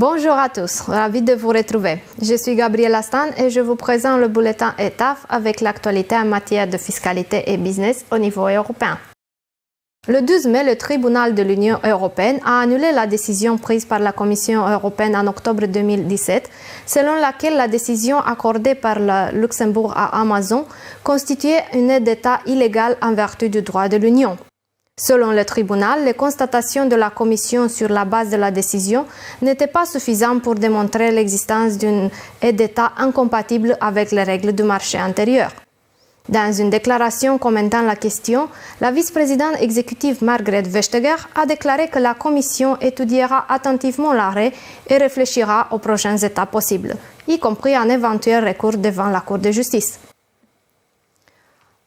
Bonjour à tous, ravi de vous retrouver. Je suis Gabrielle Astan et je vous présente le bulletin ETAF avec l'actualité en matière de fiscalité et business au niveau européen. Le 12 mai, le tribunal de l'Union européenne a annulé la décision prise par la Commission européenne en octobre 2017, selon laquelle la décision accordée par le Luxembourg à Amazon constituait une aide d'État illégale en vertu du droit de l'Union. Selon le tribunal, les constatations de la Commission sur la base de la décision n'étaient pas suffisantes pour démontrer l'existence d'une aide d'État incompatible avec les règles du marché intérieur. Dans une déclaration commentant la question, la vice-présidente exécutive Margrethe Vestager a déclaré que la Commission étudiera attentivement l'arrêt et réfléchira aux prochaines étapes possibles, y compris un éventuel recours devant la Cour de justice.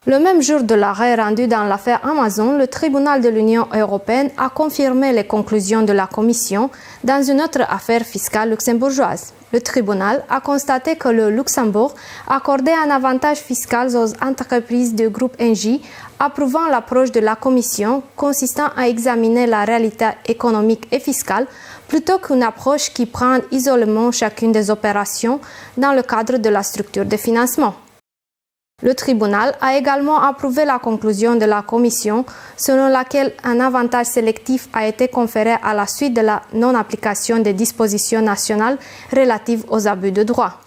Le même jour de l'arrêt rendu dans l'affaire Amazon, le tribunal de l'Union européenne a confirmé les conclusions de la Commission dans une autre affaire fiscale luxembourgeoise. Le tribunal a constaté que le Luxembourg accordait un avantage fiscal aux entreprises du groupe Engie, approuvant l'approche de la Commission consistant à examiner la réalité économique et fiscale plutôt qu'une approche qui prend isolément chacune des opérations dans le cadre de la structure de financement. Le tribunal a également approuvé la conclusion de la Commission selon laquelle un avantage sélectif a été conféré à la suite de la non-application des dispositions nationales relatives aux abus de droit.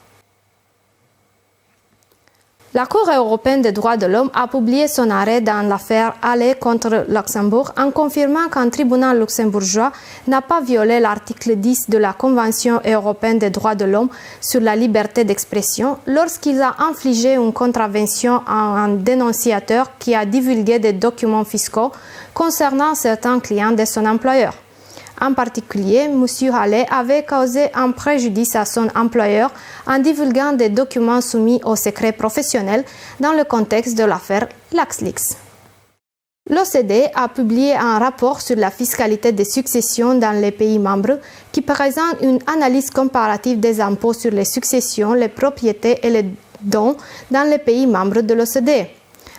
La Cour européenne des droits de l'homme a publié son arrêt dans l'affaire Halle contre Luxembourg en confirmant qu'un tribunal luxembourgeois n'a pas violé l'article 10 de la Convention européenne des droits de l'homme sur la liberté d'expression lorsqu'il a infligé une contravention à un dénonciateur qui a divulgué des documents fiscaux concernant certains clients de son employeur. En particulier, M. Halle avait causé un préjudice à son employeur en divulguant des documents soumis au secret professionnel dans le contexte de l'affaire LuxLeaks. L'OCDE a publié un rapport sur la fiscalité des successions dans les pays membres qui présente une analyse comparative des impôts sur les successions, les propriétés et les dons dans les pays membres de l'OCDE.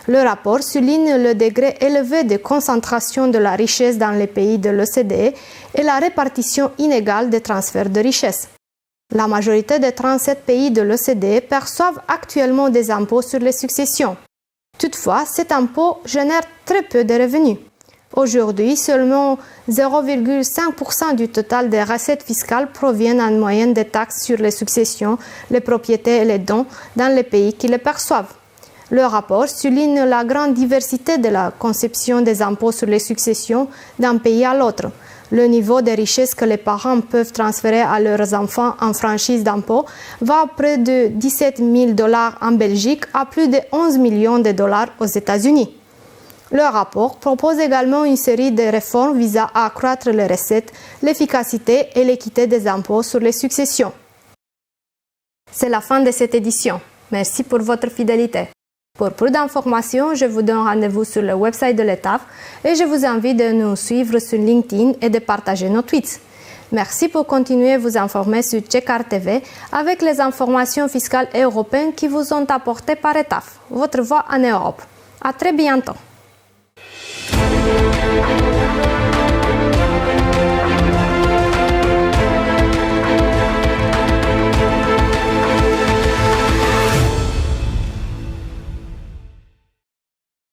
Le rapport souligne le degré élevé de concentration de la richesse dans les pays de l'OCDE et la répartition inégale des transferts de richesse. La majorité des 37 pays de l'OCDE perçoivent actuellement des impôts sur les successions. Toutefois, cet impôt génère très peu de revenus. Aujourd'hui, seulement 0,5% du total des recettes fiscales proviennent en moyenne des taxes sur les successions, les propriétés et les dons dans les pays qui les perçoivent. Le rapport souligne la grande diversité de la conception des impôts sur les successions d'un pays à l'autre. Le niveau de richesse que les parents peuvent transférer à leurs enfants en franchise d'impôt va près de 17 000 $ en Belgique à plus de 11 millions de dollars aux États-Unis. Le rapport propose également une série de réformes visant à accroître les recettes, l'efficacité et l'équité des impôts sur les successions. C'est la fin de cette édition. Merci pour votre fidélité. Pour plus d'informations, je vous donne rendez-vous sur le website de l'ETAF et je vous invite de nous suivre sur LinkedIn et de partager nos tweets. Merci pour continuer à vous informer sur Checkart TV avec les informations fiscales européennes qui vous sont apportées par ETAF, votre voix en Europe. À très bientôt.